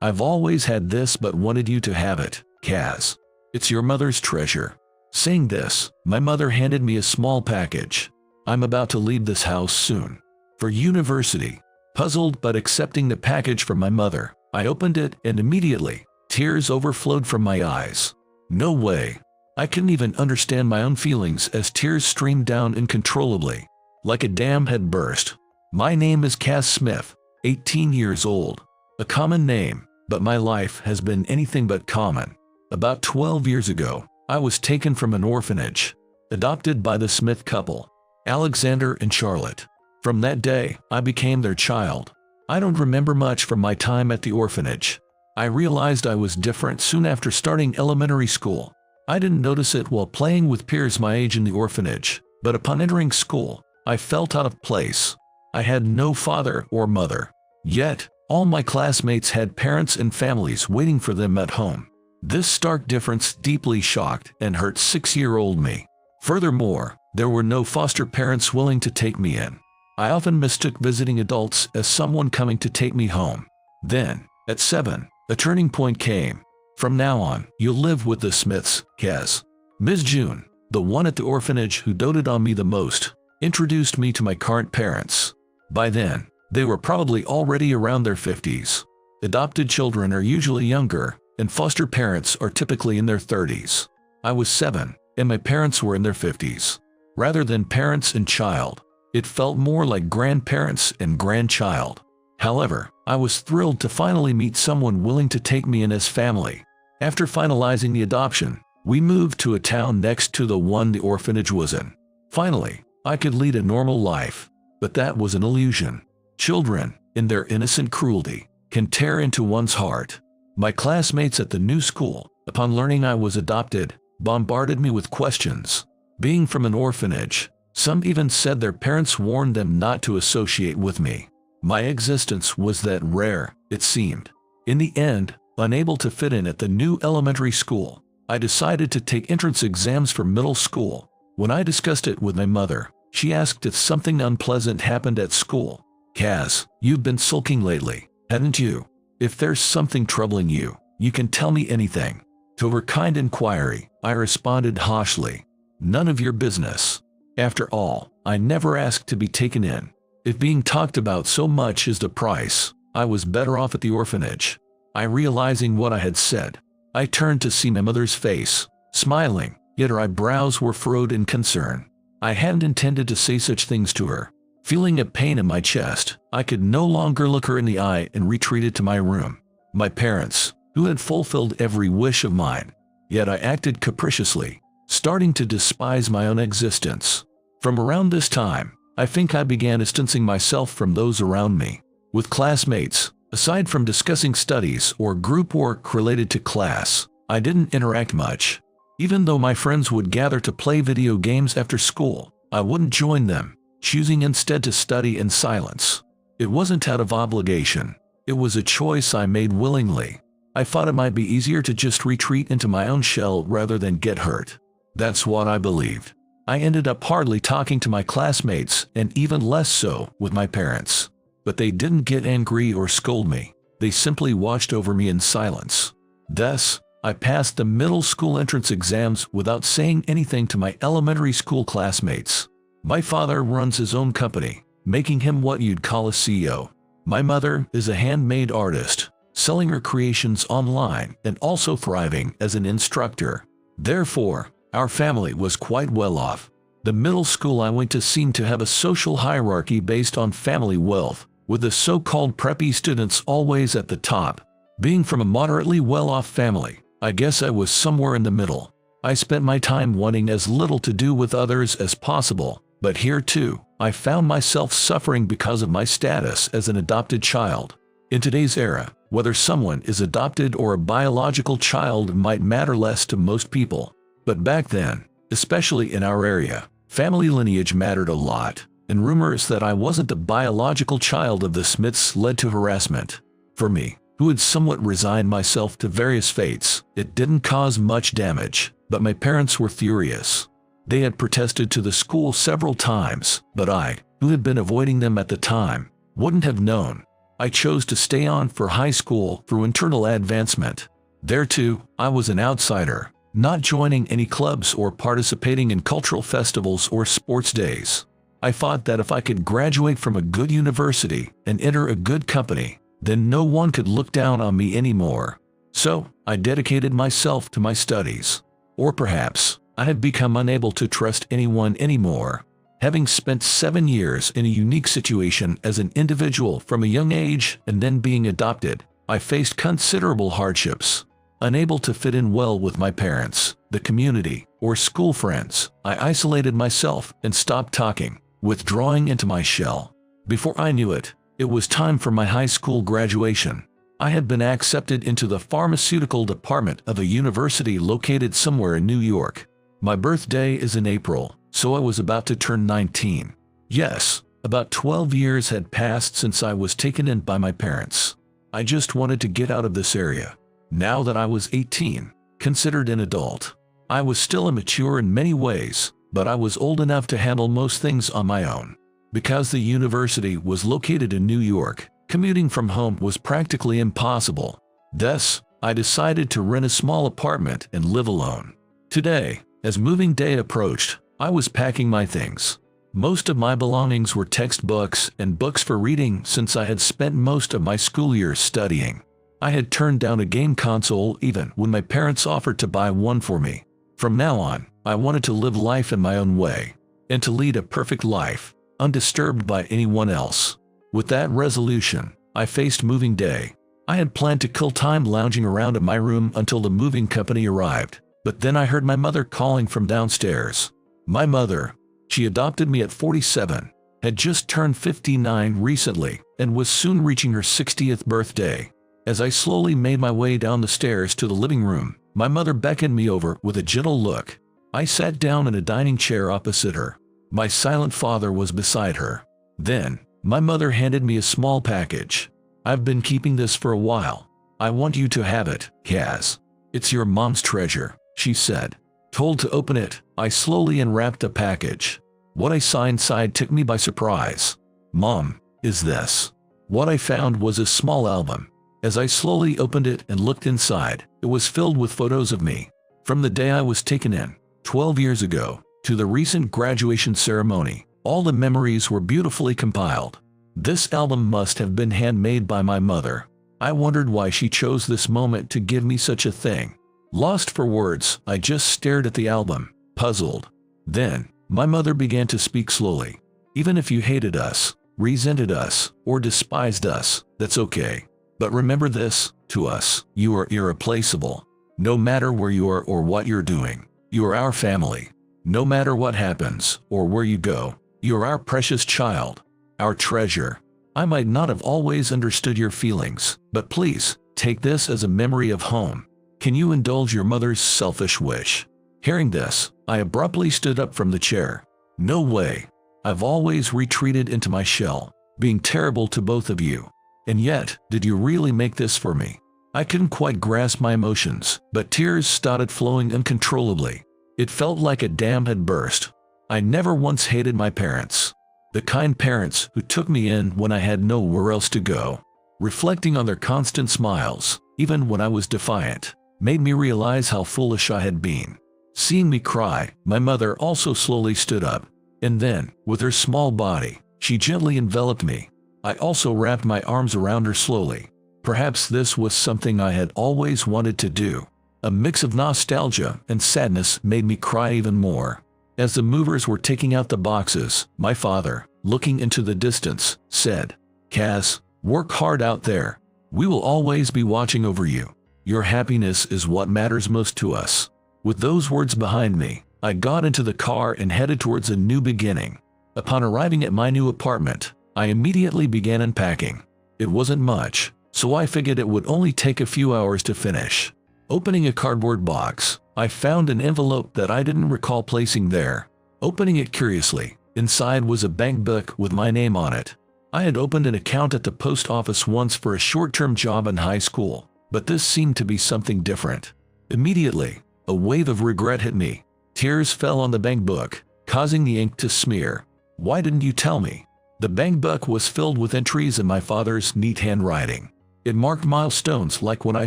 I've always had this but wanted you to have it, Kaz. It's your mother's treasure. Saying this, my mother handed me a small package. I'm about to leave this house soon. For university. Puzzled but accepting the package from my mother, I opened it and immediately, tears overflowed from my eyes. No way. I couldn't even understand my own feelings as tears streamed down uncontrollably. Like a dam had burst. My name is Kaz Smith, 18 years old. A common name, but my life has been anything but common. About 12 years ago, I was taken from an orphanage, adopted by the Smith couple, Alexander and Charlotte. From that day, I became their child. I don't remember much from my time at the orphanage. I realized I was different soon after starting elementary school. I didn't notice it while playing with peers my age in the orphanage, but upon entering school, I felt out of place. I had no father or mother. Yet, all my classmates had parents and families waiting for them at home. This stark difference deeply shocked and hurt 6-year-old me. Furthermore, there were no foster parents willing to take me in. I often mistook visiting adults as someone coming to take me home. Then, at 7, a turning point came. From now on, you'll live with the Smiths, Kaz. Ms. June, the one at the orphanage who doted on me the most, introduced me to my current parents. By then, they were probably already around their 50s. Adopted children are usually younger, and foster parents are typically in their 30s. I was 7, and my parents were in their 50s. Rather than parents and child, it felt more like grandparents and grandchild. However, I was thrilled to finally meet someone willing to take me in as family. After finalizing the adoption, we moved to a town next to the one the orphanage was in. Finally, I could lead a normal life. But that was an illusion. Children, in their innocent cruelty, can tear into one's heart. My classmates at the new school, upon learning I was adopted, bombarded me with questions. Being from an orphanage, some even said their parents warned them not to associate with me. My existence was that rare, it seemed. In the end, unable to fit in at the new elementary school, I decided to take entrance exams for middle school. When I discussed it with my mother, she asked if something unpleasant happened at school. Kaz, you've been sulking lately, haven't you? If there's something troubling you, you can tell me anything. To her kind inquiry, I responded harshly. None of your business. After all, I never asked to be taken in. If being talked about so much is the price, I was better off at the orphanage. Realizing what I had said, I turned to see my mother's face, smiling, yet her eyebrows were furrowed in concern. I hadn't intended to say such things to her. Feeling a pain in my chest, I could no longer look her in the eye and retreated to my room. My parents, who had fulfilled every wish of mine, yet I acted capriciously, starting to despise my own existence. From around this time, I think I began distancing myself from those around me. With classmates, aside from discussing studies or group work related to class, I didn't interact much. Even though my friends would gather to play video games after school, I wouldn't join them, choosing instead to study in silence. It wasn't out of obligation. It was a choice I made willingly. I thought it might be easier to just retreat into my own shell rather than get hurt. That's what I believed. I ended up hardly talking to my classmates and even less so with my parents. But they didn't get angry or scold me. They simply watched over me in silence. Thus, I passed the middle school entrance exams without saying anything to my elementary school classmates. My father runs his own company, making him what you'd call a CEO. My mother is a handmade artist, selling her creations online and also thriving as an instructor. Therefore, our family was quite well off. The middle school I went to seemed to have a social hierarchy based on family wealth, with the so-called preppy students always at the top. Being from a moderately well-off family, I guess I was somewhere in the middle. I spent my time wanting as little to do with others as possible, but here too, I found myself suffering because of my status as an adopted child. In today's era, whether someone is adopted or a biological child might matter less to most people. But back then, especially in our area, family lineage mattered a lot, and rumors that I wasn't a biological child of the Smiths led to harassment. For me, who had somewhat resigned myself to various fates, it didn't cause much damage, but my parents were furious. They had protested to the school several times, but I, who had been avoiding them at the time, wouldn't have known. I chose to stay on for high school through internal advancement. There too, I was an outsider, not joining any clubs or participating in cultural festivals or sports days. I thought that if I could graduate from a good university and enter a good company, then no one could look down on me anymore. So, I dedicated myself to my studies. Or perhaps, I had become unable to trust anyone anymore. Having spent 7 years in a unique situation as an individual from a young age and then being adopted, I faced considerable hardships. Unable to fit in well with my parents, the community, or school friends, I isolated myself and stopped talking, withdrawing into my shell. Before I knew it, it was time for my high school graduation. I had been accepted into the pharmaceutical department of a university located somewhere in New York. My birthday is in April, so I was about to turn 19. Yes, about 12 years had passed since I was taken in by my parents. I just wanted to get out of this area. Now that I was 18, considered an adult, I was still immature in many ways, but I was old enough to handle most things on my own. Because the university was located in New York, commuting from home was practically impossible. Thus, I decided to rent a small apartment and live alone. Today, as moving day approached, I was packing my things. Most of my belongings were textbooks and books for reading since I had spent most of my school years studying. I had turned down a game console even when my parents offered to buy one for me. From now on, I wanted to live life in my own way, and to lead a perfect life, undisturbed by anyone else. With that resolution, I faced moving day. I had planned to kill time lounging around in my room until the moving company arrived, but then I heard my mother calling from downstairs. My mother, she adopted me at 47, had just turned 59 recently, and was soon reaching her 60th birthday. As I slowly made my way down the stairs to the living room, my mother beckoned me over with a gentle look. I sat down in a dining chair opposite her. My silent father was beside her. Then, my mother handed me a small package. "I've been keeping this for a while. I want you to have it, Kaz. It's your mom's treasure," she said. Told to open it, I slowly unwrapped the package. What I saw inside took me by surprise. "Mom, is this?" What I found was a small album. As I slowly opened it and looked inside, it was filled with photos of me. From the day I was taken in, 12 years ago, to the recent graduation ceremony, all the memories were beautifully compiled. This album must have been handmade by my mother. I wondered why she chose this moment to give me such a thing. Lost for words, I just stared at the album, puzzled. Then, my mother began to speak slowly. "Even if you hated us, resented us, or despised us, that's okay. But remember this, to us, you are irreplaceable. No matter where you are or what you're doing, you are our family. No matter what happens or where you go, you are our precious child, our treasure. I might not have always understood your feelings, but please, take this as a memory of home. Can you indulge your mother's selfish wish?" Hearing this, I abruptly stood up from the chair. No way. I've always retreated into my shell, being terrible to both of you. And yet, did you really make this for me? I couldn't quite grasp my emotions, but tears started flowing uncontrollably. It felt like a dam had burst. I never once hated my parents. The kind parents who took me in when I had nowhere else to go. Reflecting on their constant smiles, even when I was defiant, made me realize how foolish I had been. Seeing me cry, my mother also slowly stood up. And then, with her small body, she gently enveloped me. I also wrapped my arms around her slowly. Perhaps this was something I had always wanted to do. A mix of nostalgia and sadness made me cry even more. As the movers were taking out the boxes, my father, looking into the distance, said, "Kaz, work hard out there. We will always be watching over you. Your happiness is what matters most to us." With those words behind me, I got into the car and headed towards a new beginning. Upon arriving at my new apartment, I immediately began unpacking. It wasn't much, so I figured it would only take a few hours to finish. Opening a cardboard box, I found an envelope that I didn't recall placing there. Opening it curiously, inside was a bank book with my name on it. I had opened an account at the post office once for a short-term job in high school, but this seemed to be something different. Immediately, a wave of regret hit me. Tears fell on the bank book, causing the ink to smear. "Why didn't you tell me?" The bank book was filled with entries in my father's neat handwriting. It marked milestones like when I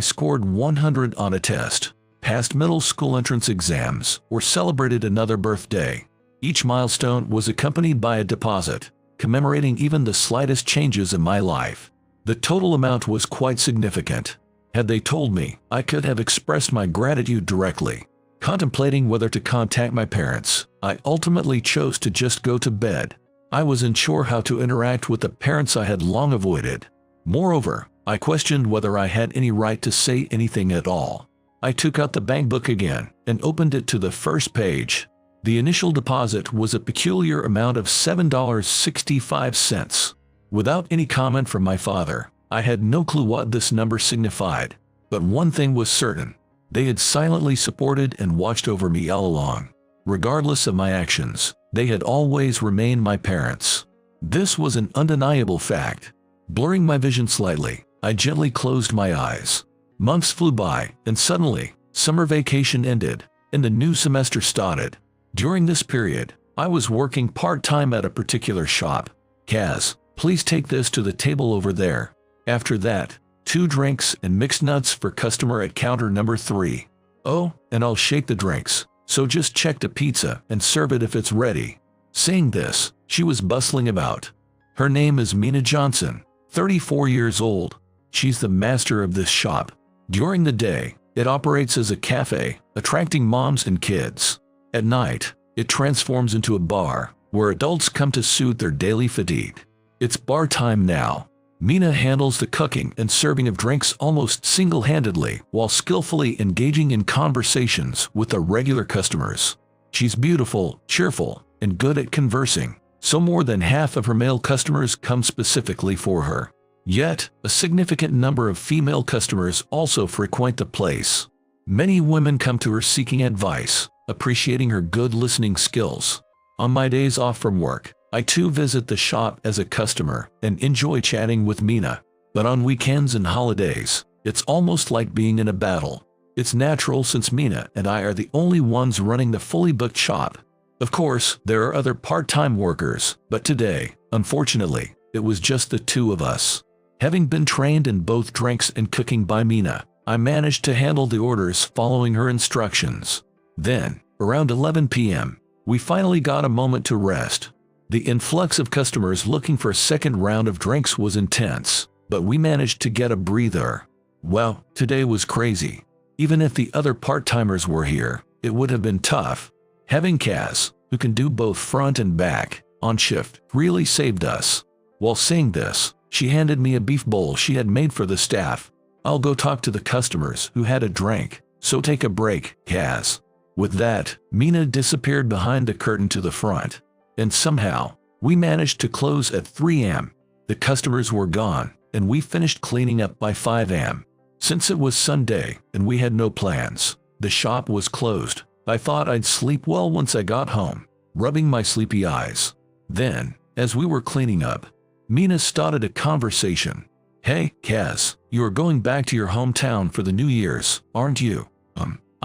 scored 100 on a test, passed middle school entrance exams, or celebrated another birthday. Each milestone was accompanied by a deposit, commemorating even the slightest changes in my life. The total amount was quite significant. Had they told me, I could have expressed my gratitude directly. Contemplating whether to contact my parents, I ultimately chose to just go to bed. I was unsure how to interact with the parents I had long avoided. Moreover, I questioned whether I had any right to say anything at all. I took out the bank book again and opened it to the first page. The initial deposit was a peculiar amount of $7.65. Without any comment from my father, I had no clue what this number signified. But one thing was certain. They had silently supported and watched over me all along. Regardless of my actions, they had always remained my parents. This was an undeniable fact. Blurring my vision slightly, I gently closed my eyes. Months flew by, and suddenly, summer vacation ended, and the new semester started. During this period, I was working part-time at a particular shop. Kaz, please take this to the table over there. After that, 2 drinks and mixed nuts for customer at counter number 3. Oh, and I'll shake the drinks, so just check the pizza and serve it if it's ready. Saying this, she was bustling about. Her name is Mina Johnson, 34 years old. She's the master of this shop. During the day, it operates as a cafe, attracting moms and kids. At night, it transforms into a bar, where adults come to soothe their daily fatigue. It's bar time now. Mina handles the cooking and serving of drinks almost single-handedly while skillfully engaging in conversations with the regular customers. She's beautiful, cheerful, and good at conversing, so more than half of her male customers come specifically for her. Yet, a significant number of female customers also frequent the place. Many women come to her seeking advice, appreciating her good listening skills. On my days off from work, I too visit the shop as a customer and enjoy chatting with Mina. But on weekends and holidays, it's almost like being in a battle. It's natural since Mina and I are the only ones running the fully booked shop. Of course, there are other part-time workers, but today, unfortunately, it was just the 2 of us. Having been trained in both drinks and cooking by Mina, I managed to handle the orders following her instructions. Then, around 11 p.m., we finally got a moment to rest. The influx of customers looking for a second round of drinks was intense, but we managed to get a breather. Well, today was crazy. Even if the other part-timers were here, it would have been tough. Having Kaz, who can do both front and back, on shift, really saved us. While saying this, she handed me a beef bowl she had made for the staff. I'll go talk to the customers who had a drink, so take a break, Kaz. With that, Mina disappeared behind the curtain to the front. And somehow, we managed to close at 3 a.m. The customers were gone, and we finished cleaning up by 5 a.m. Since it was Sunday and we had no plans, the shop was closed. I thought I'd sleep well once I got home, rubbing my sleepy eyes. Then, as we were cleaning up, Mina started a conversation. Hey, Kaz, you are going back to your hometown for the New Year's, aren't you?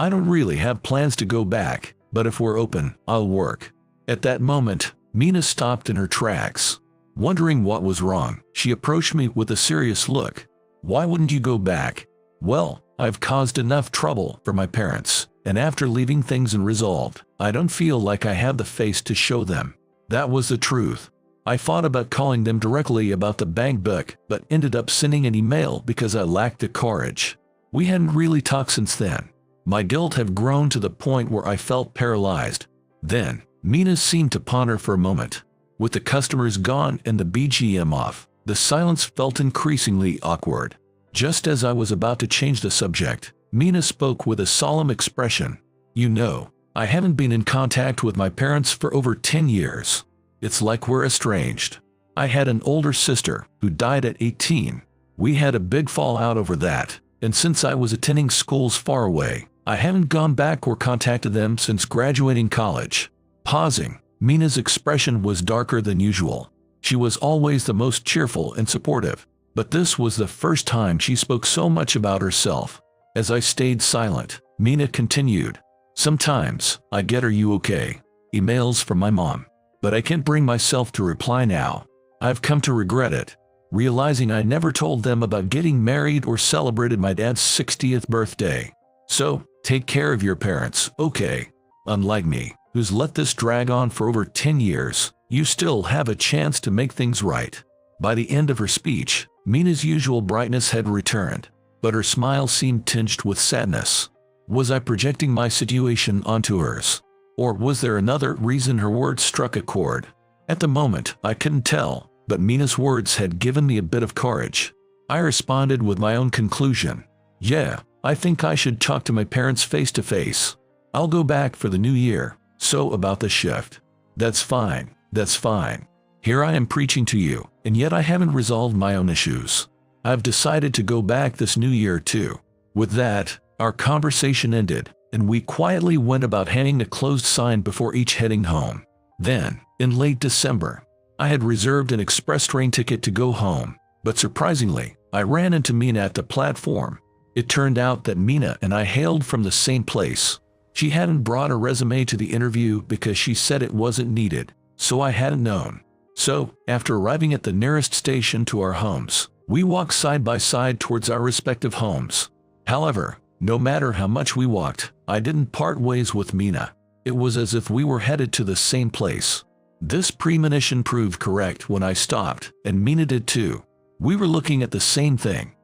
I don't really have plans to go back, but if we're open, I'll work. At that moment, Mina stopped in her tracks. Wondering what was wrong, she approached me with a serious look. Why wouldn't you go back? Well, I've caused enough trouble for my parents, and after leaving things unresolved, I don't feel like I have the face to show them. That was the truth. I thought about calling them directly about the bank book, but ended up sending an email because I lacked the courage. We hadn't really talked since then. My guilt had grown to the point where I felt paralyzed. Then, Mina seemed to ponder for a moment. With the customers gone and the BGM off, the silence felt increasingly awkward. Just as I was about to change the subject, Mina spoke with a solemn expression. You know, I haven't been in contact with my parents for over 10 years. It's like we're estranged. I had an older sister who died at 18. We had a big fallout over that, and since I was attending schools far away, I haven't gone back or contacted them since graduating college. Pausing, Mina's expression was darker than usual. She was always the most cheerful and supportive, but this was the first time she spoke so much about herself. As I stayed silent, Mina continued. Sometimes, I get "Are you okay?" emails from my mom, but I can't bring myself to reply now. I've come to regret it, realizing I never told them about getting married or celebrated my dad's 60th birthday. So, take care of your parents, okay? Unlike me, who's let this drag on for over 10 years, you still have a chance to make things right. By the end of her speech, Mina's usual brightness had returned, but her smile seemed tinged with sadness. Was I projecting my situation onto hers? Or was there another reason her words struck a chord? At the moment, I couldn't tell, but Mina's words had given me a bit of courage. I responded with my own conclusion. Yeah, I think I should talk to my parents face to face. I'll go back for the new year. So about the shift. That's fine, that's fine. Here I am preaching to you, and yet I haven't resolved my own issues. I've decided to go back this new year too. With that, our conversation ended, and we quietly went about hanging a closed sign before each heading home. Then, in late December, I had reserved an express train ticket to go home, but surprisingly, I ran into Mina at the platform. It turned out that Mina and I hailed from the same place. She hadn't brought a resume to the interview because she said it wasn't needed, so I hadn't known. So, after arriving at the nearest station to our homes, we walked side by side towards our respective homes. However, no matter how much we walked, I didn't part ways with Mina. It was as if we were headed to the same place. This premonition proved correct when I stopped, and Mina did too. We were looking at the same thing.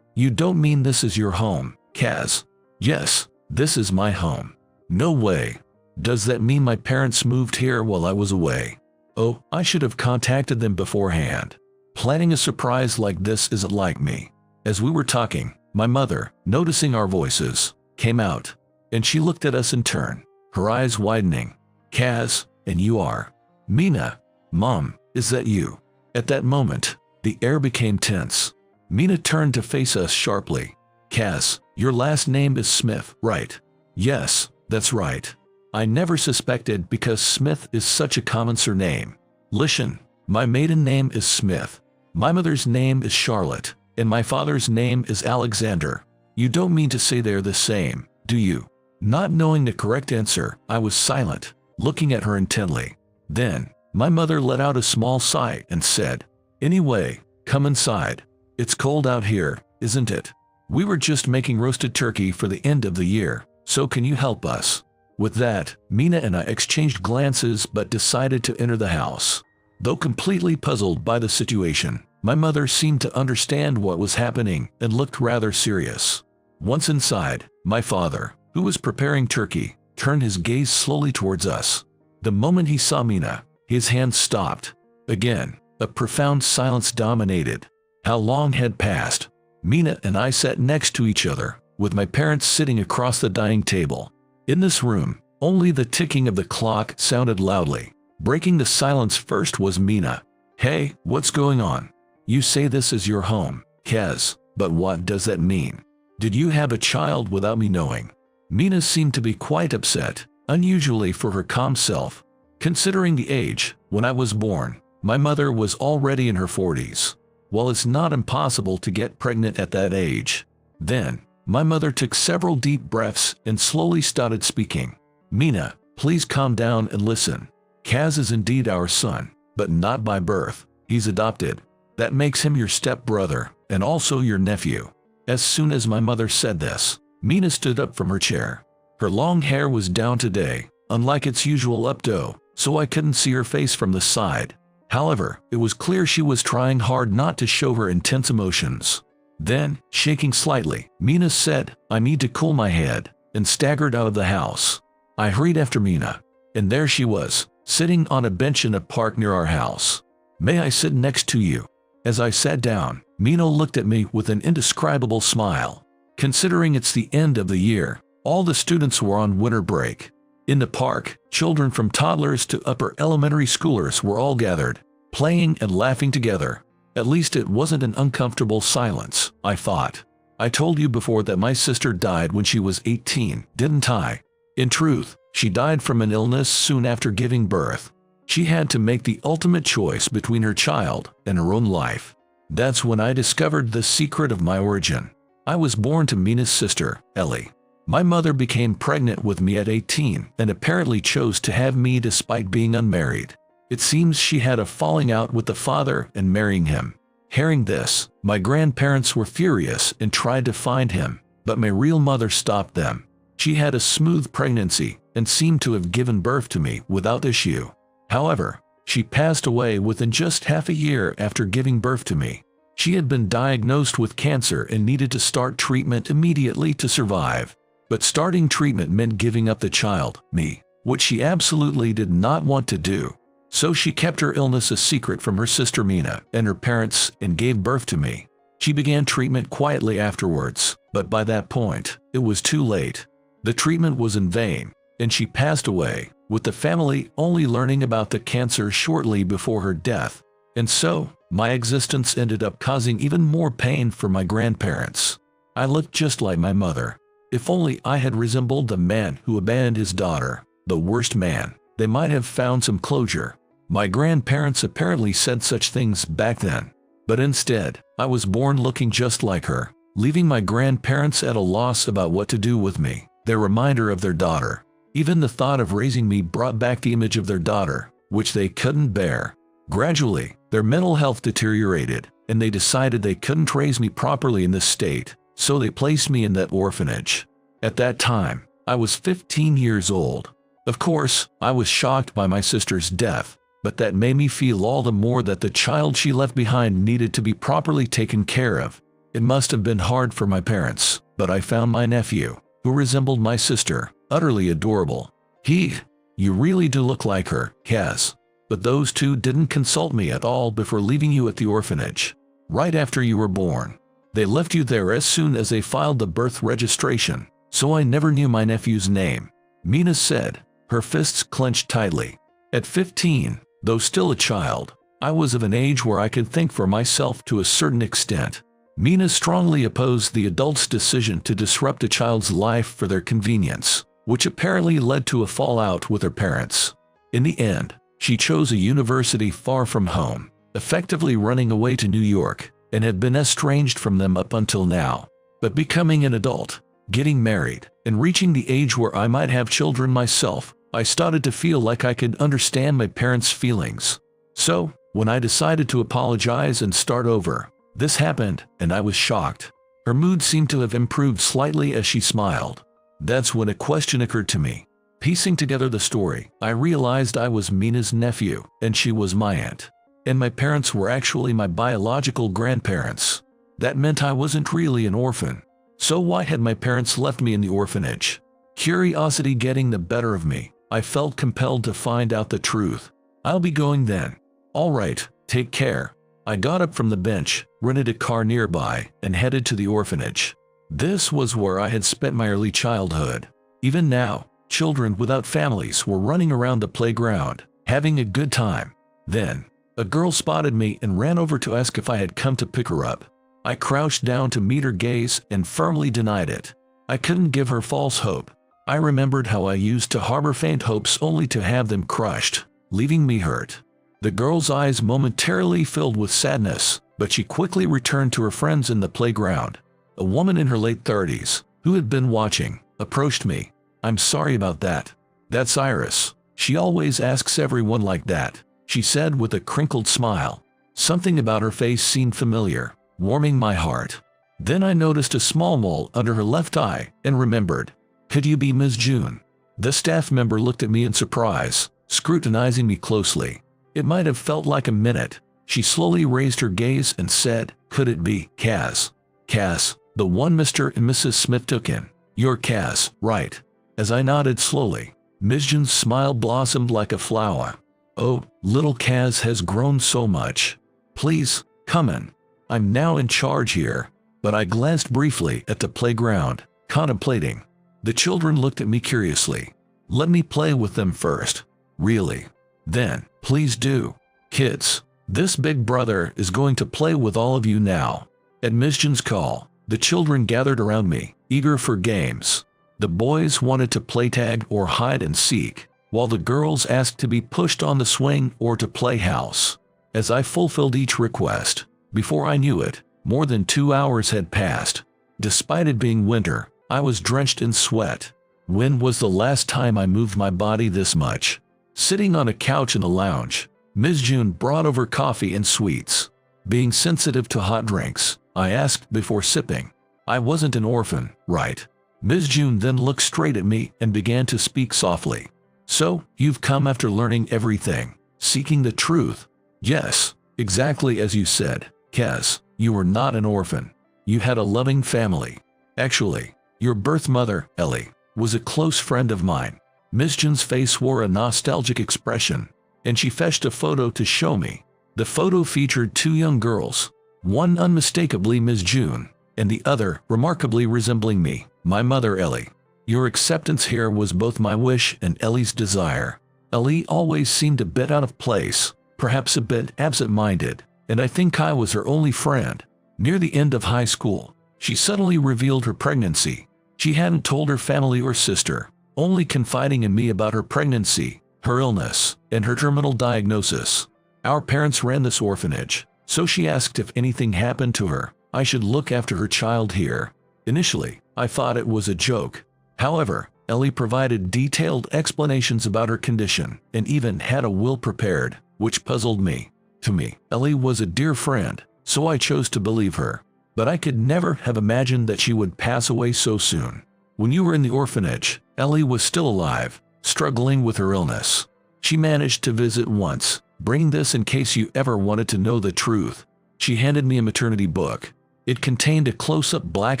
You don't mean this is your home, Kaz? Yes, this is my home. No way. Does that mean my parents moved here while I was away? Oh, I should have contacted them beforehand. Planning a surprise like this isn't like me. As we were talking, my mother, noticing our voices, came out, and she looked at us in turn, her eyes widening. Kaz, and you are? Mina. Mom, is that you? At that moment, the air became tense. Mina turned to face us sharply. Kaz, your last name is Smith, right? Yes, that's right. I never suspected because Smith is such a common surname. Listen, my maiden name is Smith. My mother's name is Charlotte, and my father's name is Alexander. You don't mean to say they're the same, do you? Not knowing the correct answer, I was silent, looking at her intently. Then, my mother let out a small sigh and said, Anyway, come inside. It's cold out here, isn't it? We were just making roasted turkey for the end of the year, so can you help us? With that, Mina and I exchanged glances but decided to enter the house. Though completely puzzled by the situation, my mother seemed to understand what was happening and looked rather serious. Once inside, my father, who was preparing turkey, turned his gaze slowly towards us. The moment he saw Mina, his hand stopped. Again, a profound silence dominated. How long had passed? Mina and I sat next to each other, with my parents sitting across the dining table. In this room, only the ticking of the clock sounded loudly. Breaking the silence first was Mina. Hey, what's going on? You say this is your home, Kaz, but what does that mean? Did you have a child without me knowing? Mina seemed to be quite upset, unusually for her calm self. Considering the age, when I was born, my mother was already in her 40s. While it's not impossible to get pregnant at that age. Then, my mother took several deep breaths and slowly started speaking. Mina, please calm down and listen. Kaz is indeed our son, but not by birth. He's adopted. That makes him your stepbrother, and also your nephew. As soon as my mother said this, Mina stood up from her chair. Her long hair was down today, unlike its usual updo, so I couldn't see her face from the side. However, it was clear she was trying hard not to show her intense emotions. Then, shaking slightly, Mina said, I need to cool my head, and staggered out of the house. I hurried after Mina, and there she was, sitting on a bench in a park near our house. May I sit next to you? As I sat down, Mina looked at me with an indescribable smile. Considering it's the end of the year, all the students were on winter break. In the park, children from toddlers to upper elementary schoolers were all gathered, playing and laughing together. At least it wasn't an uncomfortable silence, I thought. I told you before that my sister died when she was 18, didn't I? In truth, she died from an illness soon after giving birth. She had to make the ultimate choice between her child and her own life. That's when I discovered the secret of my origin. I was born to Mina's sister, Ellie. My mother became pregnant with me at 18 and apparently chose to have me despite being unmarried. It seems she had a falling out with the father and marrying him. Hearing this, my grandparents were furious and tried to find him, but my real mother stopped them. She had a smooth pregnancy and seemed to have given birth to me without issue. However, she passed away within just half a year after giving birth to me. She had been diagnosed with cancer and needed to start treatment immediately to survive. But starting treatment meant giving up the child, me, which she absolutely did not want to do. So she kept her illness a secret from her sister Mina and her parents and gave birth to me. She began treatment quietly afterwards, but by that point, it was too late. The treatment was in vain, and she passed away, with the family only learning about the cancer shortly before her death. And so, my existence ended up causing even more pain for my grandparents. I looked just like my mother. If only I had resembled the man who abandoned his daughter, the worst man, they might have found some closure. My grandparents apparently said such things back then. But instead, I was born looking just like her, leaving my grandparents at a loss about what to do with me, their reminder of their daughter. Even the thought of raising me brought back the image of their daughter, which they couldn't bear. Gradually, their mental health deteriorated, and they decided they couldn't raise me properly in this state, so they placed me in that orphanage. At that time, I was 15 years old. Of course, I was shocked by my sister's death, but that made me feel all the more that the child she left behind needed to be properly taken care of. It must have been hard for my parents, but I found my nephew, who resembled my sister, utterly adorable. You really do look like her, Kaz. But those two didn't consult me at all before leaving you at the orphanage. Right after you were born. They left you there as soon as they filed the birth registration, so I never knew my nephew's name, Mina said, her fists clenched tightly. At 15, though still a child, I was of an age where I could think for myself to a certain extent. Mina strongly opposed the adult's decision to disrupt a child's life for their convenience, which apparently led to a fallout with her parents. In the end, she chose a university far from home, effectively running away to New York, and had been estranged from them up until now. But becoming an adult, getting married, and reaching the age where I might have children myself, I started to feel like I could understand my parents' feelings. So, when I decided to apologize and start over, this happened, and I was shocked. Her mood seemed to have improved slightly as she smiled. That's when a question occurred to me. Piecing together the story, I realized I was Mina's nephew, and she was my aunt. And my parents were actually my biological grandparents. That meant I wasn't really an orphan. So why had my parents left me in the orphanage? Curiosity getting the better of me, I felt compelled to find out the truth. I'll be going then. All right, take care. I got up from the bench, rented a car nearby, and headed to the orphanage. This was where I had spent my early childhood. Even now, children without families were running around the playground, having a good time. Then, a girl spotted me and ran over to ask if I had come to pick her up. I crouched down to meet her gaze and firmly denied it. I couldn't give her false hope. I remembered how I used to harbor faint hopes only to have them crushed, leaving me hurt. The girl's eyes momentarily filled with sadness, but she quickly returned to her friends in the playground. A woman in her late 30s, who had been watching, approached me. "I'm sorry about that. That's Iris. She always asks everyone like that," she said with a crinkled smile. Something about her face seemed familiar, warming my heart. Then I noticed a small mole under her left eye and remembered. "Could you be Ms. June?" The staff member looked at me in surprise, scrutinizing me closely. It might have felt like a minute. She slowly raised her gaze and said, "Could it be Kaz?" "Kaz, the one Mr. and Mrs. Smith took in. You're Kaz, right?" As I nodded slowly, Ms. June's smile blossomed like a flower. "Oh, little Kaz has grown so much. Please, come in. I'm now in charge here." But I glanced briefly at the playground, contemplating. The children looked at me curiously. "Let me play with them first." "Really? Then, please do. Kids, this big brother is going to play with all of you now." At Ms. June's call, the children gathered around me, eager for games. The boys wanted to play tag or hide and seek, while the girls asked to be pushed on the swing or to play house. As I fulfilled each request, before I knew it, more than 2 hours had passed. Despite it being winter, I was drenched in sweat. When was the last time I moved my body this much? Sitting on a couch in the lounge, Ms. June brought over coffee and sweets. Being sensitive to hot drinks, I asked before sipping. I wasn't an orphan, right? Ms. June then looked straight at me and began to speak softly. So, you've come after learning everything, seeking the truth. Yes, exactly as you said, Kaz, you were not an orphan. You had a loving family. Actually, your birth mother, Ellie, was a close friend of mine. Ms. June's face wore a nostalgic expression, and she fetched a photo to show me. The photo featured two young girls, one unmistakably Ms. June, and the other remarkably resembling me, my mother Ellie. Your acceptance here was both my wish and Ellie's desire. Ellie always seemed a bit out of place, perhaps a bit absent-minded, and I think I was her only friend. Near the end of high school, she suddenly revealed her pregnancy. She hadn't told her family or sister, only confiding in me about her pregnancy, her illness, and her terminal diagnosis. Our parents ran this orphanage, so she asked if anything happened to her, I should look after her child here. Initially, I thought it was a joke. However, Ellie provided detailed explanations about her condition and even had a will prepared, which puzzled me. To me, Ellie was a dear friend, so I chose to believe her. But I could never have imagined that she would pass away so soon. When you were in the orphanage, Ellie was still alive, struggling with her illness. She managed to visit once, bringing this in case you ever wanted to know the truth. She handed me a maternity book. It contained a close-up black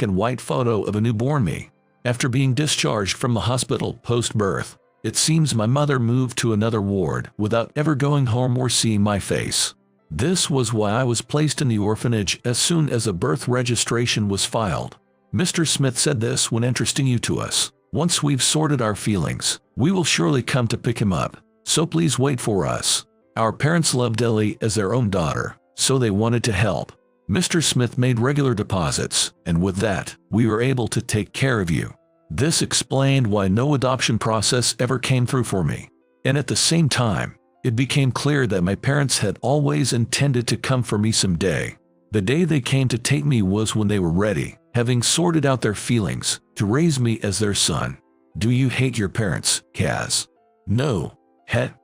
and white photo of a newborn me. After being discharged from the hospital post-birth, it seems my mother moved to another ward without ever going home or seeing my face. This was why I was placed in the orphanage as soon as a birth registration was filed. Mr. Smith said this when entrusting you to us. Once we've sorted our feelings, we will surely come to pick him up, so please wait for us. Our parents loved Ellie as their own daughter, so they wanted to help. Mr. Smith made regular deposits, and with that, we were able to take care of you. This explained why no adoption process ever came through for me. And at the same time, it became clear that my parents had always intended to come for me someday. The day they came to take me was when they were ready, having sorted out their feelings, to raise me as their son. Do you hate your parents, Kaz? No.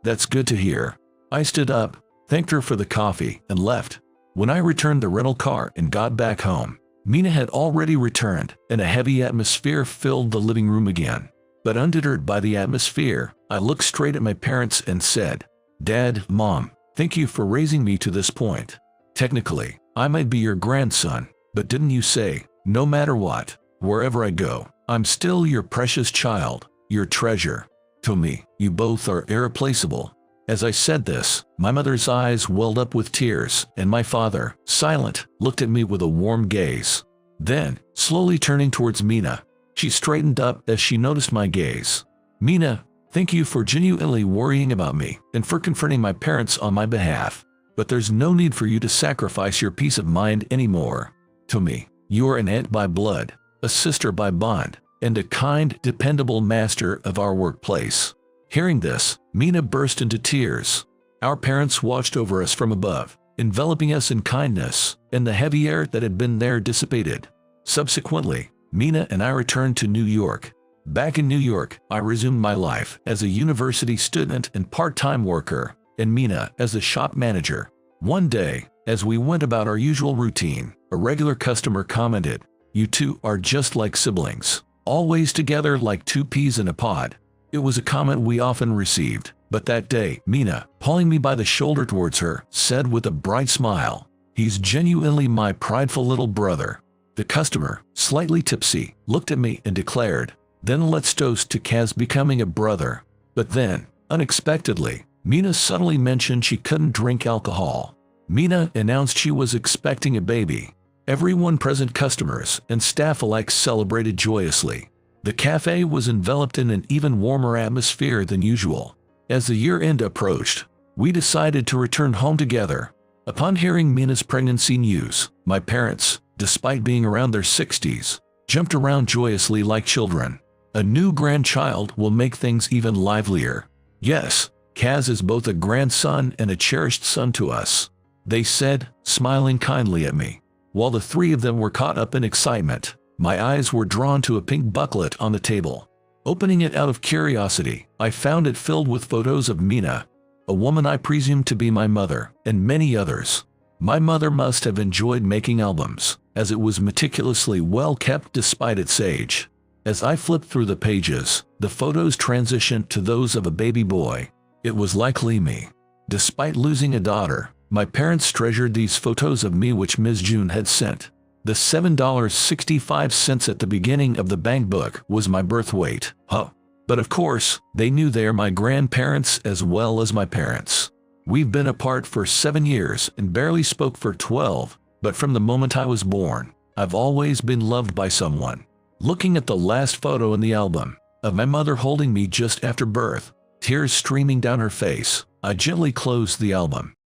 That's good to hear. I stood up, thanked her for the coffee, and left. When I returned the rental car and got back home, Mina had already returned, and a heavy atmosphere filled the living room again. But undeterred by the atmosphere, I looked straight at my parents and said, Dad, Mom, thank you for raising me to this point. Technically, I might be your grandson, but didn't you say, no matter what, wherever I go, I'm still your precious child, your treasure. To me, you both are irreplaceable. As I said this, my mother's eyes welled up with tears, and my father, silent, looked at me with a warm gaze. Then, slowly turning towards Mina, she straightened up as she noticed my gaze. Mina, thank you for genuinely worrying about me and for confronting my parents on my behalf. But there's no need for you to sacrifice your peace of mind anymore. To me, you are an aunt by blood, a sister by bond, and a kind, dependable master of our workplace. Hearing this, Mina burst into tears. Our parents watched over us from above, enveloping us in kindness, and the heavy air that had been there dissipated. Subsequently, Mina and I returned to New York. Back in New York, I resumed my life as a university student and part-time worker, and Mina as a shop manager. One day, as we went about our usual routine, a regular customer commented, "You two are just like siblings, always together like two peas in a pod." It was a comment we often received, but that day, Mina, pulling me by the shoulder towards her, said with a bright smile, "He's genuinely my prideful little brother." The customer, slightly tipsy, looked at me and declared, "Then let's toast to Kaz becoming a brother." But then, unexpectedly, Mina suddenly mentioned she couldn't drink alcohol. Mina announced she was expecting a baby. Everyone present, customers and staff alike, celebrated joyously. The cafe was enveloped in an even warmer atmosphere than usual. As the year-end approached, we decided to return home together. Upon hearing Mina's pregnancy news, my parents, despite being around their 60s, jumped around joyously like children. A new grandchild will make things even livelier. Yes, Kaz is both a grandson and a cherished son to us, they said, smiling kindly at me. While the three of them were caught up in excitement, my eyes were drawn to a pink booklet on the table. Opening it out of curiosity, I found it filled with photos of Mina. a woman I presume to be my mother, and many others. My mother must have enjoyed making albums, as it was meticulously well kept despite its age. As I flipped through the pages, the photos transitioned to those of a baby boy. It was likely me. Despite losing a daughter, my parents treasured these photos of me which Ms. June had sent. The $7.65 at the beginning of the bank book was my birth weight. But of course, they knew they're my grandparents as well as my parents. We've been apart for 7 years and barely spoke for 12, but from the moment I was born, I've always been loved by someone. Looking at the last photo in the album, of my mother holding me just after birth, tears streaming down her face, I gently closed the album.